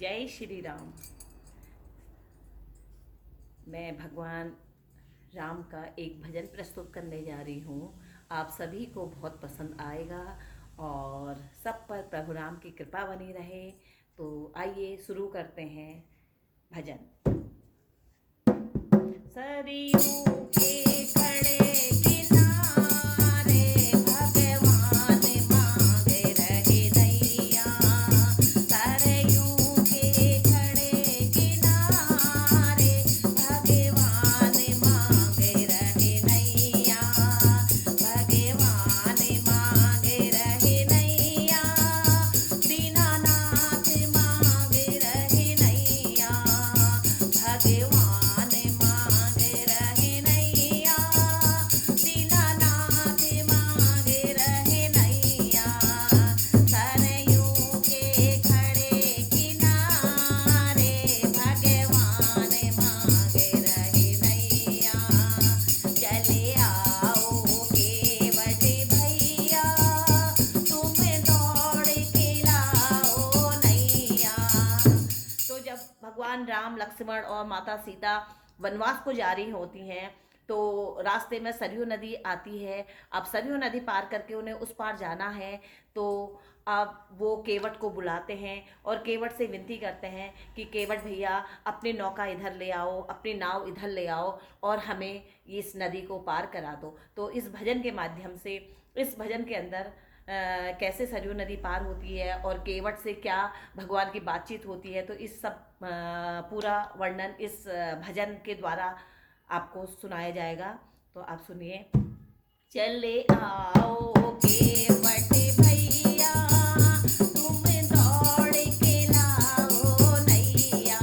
जय श्री राम। मैं भगवान राम का एक भजन प्रस्तुत करने जा रही हूँ। आप सभी को बहुत पसंद आएगा और सब पर प्रभु राम की कृपा बनी रहे। तो आइए शुरू करते हैं भजन। सरयू के खड़े भगवान राम, लक्ष्मण और माता सीता वनवास को जा रही होती हैं तो रास्ते में सरयू नदी आती है। अब सरयू नदी पार करके उन्हें उस पार जाना है तो अब वो केवट को बुलाते हैं और केवट से विनती करते हैं कि केवट भैया अपनी नौका इधर ले आओ, अपनी नाव इधर ले आओ और हमें इस नदी को पार करा दो। तो इस भजन के माध्यम से, इस भजन के अंदर कैसे सरयू नदी पार होती है और केवट से क्या भगवान की बातचीत होती है, तो इस सब पूरा वर्णन इस भजन के द्वारा आपको सुनाया जाएगा। तो आप सुनिए। चले आओ केवट भैया, तुम दौड़ के लाओ नैया।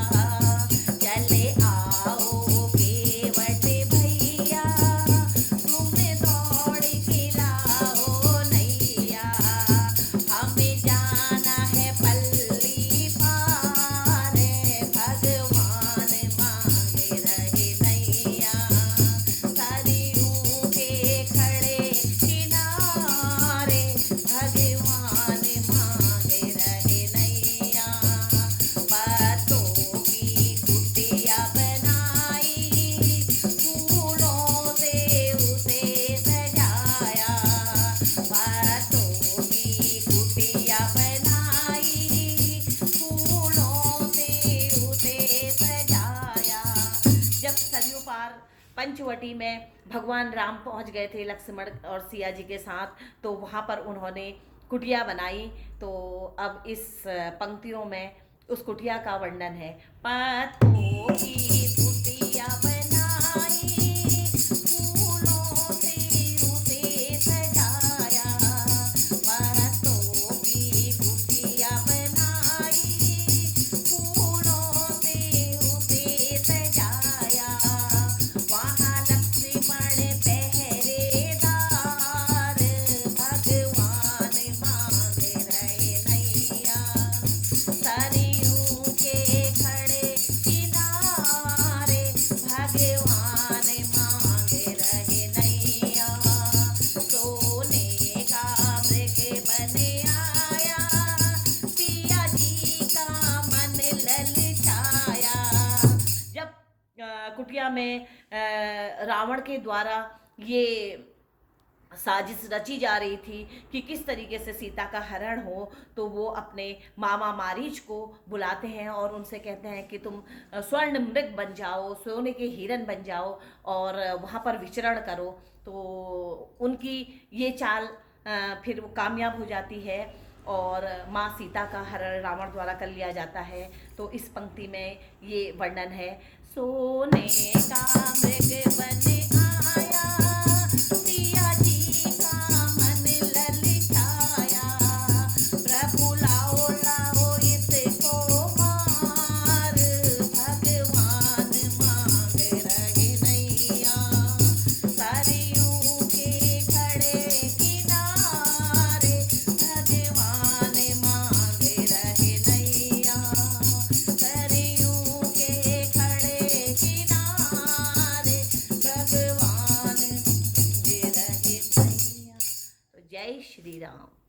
चले आओ केवट भैया, तुम दौड़ के लाओ नैया। हमें जाना है पल्ली पार, भगवान मांगे रहे नैया। सरयू के खड़े किनारे, भगवान मांगे रहे नैया। पत्तों की कुटिया बनाई, फूलों से उसे सजाया। पत्तों की कुटिया बनाई, फूलों से उसे सजाया। जब सरयू पार पंचवटी में भगवान राम पहुंच गए थे लक्ष्मण और सिया जी के साथ, तो वहाँ पर उन्होंने कुटिया बनाई। तो अब इस पंक्तियों में उस कुटिया का वर्णन है। पत्तों की कुटिया बनाई, फूलों से उसे सजाया। पत्तों की कुटिया बनाई, फूलों से उसे सजाया। वहाँ लक्ष्मण पहरेदार, भगवान मांगे रहे नैया। सरयू के खड़े किनारे, भगवान मांगे रहे नैया। सोने का मृग बने आया, सिया जी का मन ललचाया। जब कुटिया में रावण के द्वारा ये साजिश रची जा रही थी कि किस तरीके से सीता का हरण हो, तो वो अपने मामा मारीच को बुलाते हैं और उनसे कहते हैं कि तुम स्वर्ण मृग बन जाओ, सोने के हिरन बन जाओ और वहाँ पर विचरण करो। तो उनकी ये चाल फिर वो कामयाब हो जाती है और माँ सीता का हरण रावण द्वारा कर लिया जाता है। तो इस पंक्ति में ये वर्णन है। सोने का मृग बने आया, सिया जी का मन ललचाया। प्रभु लाओ लाओ इसको मार, भगवान मांगे रहे नैया। सरयू के खड़े किनारे, भगवान मांगे रहे नैया। सरयू के खड़े किनारे, भगवान मांगे रहे नैया। तो जय श्री राम।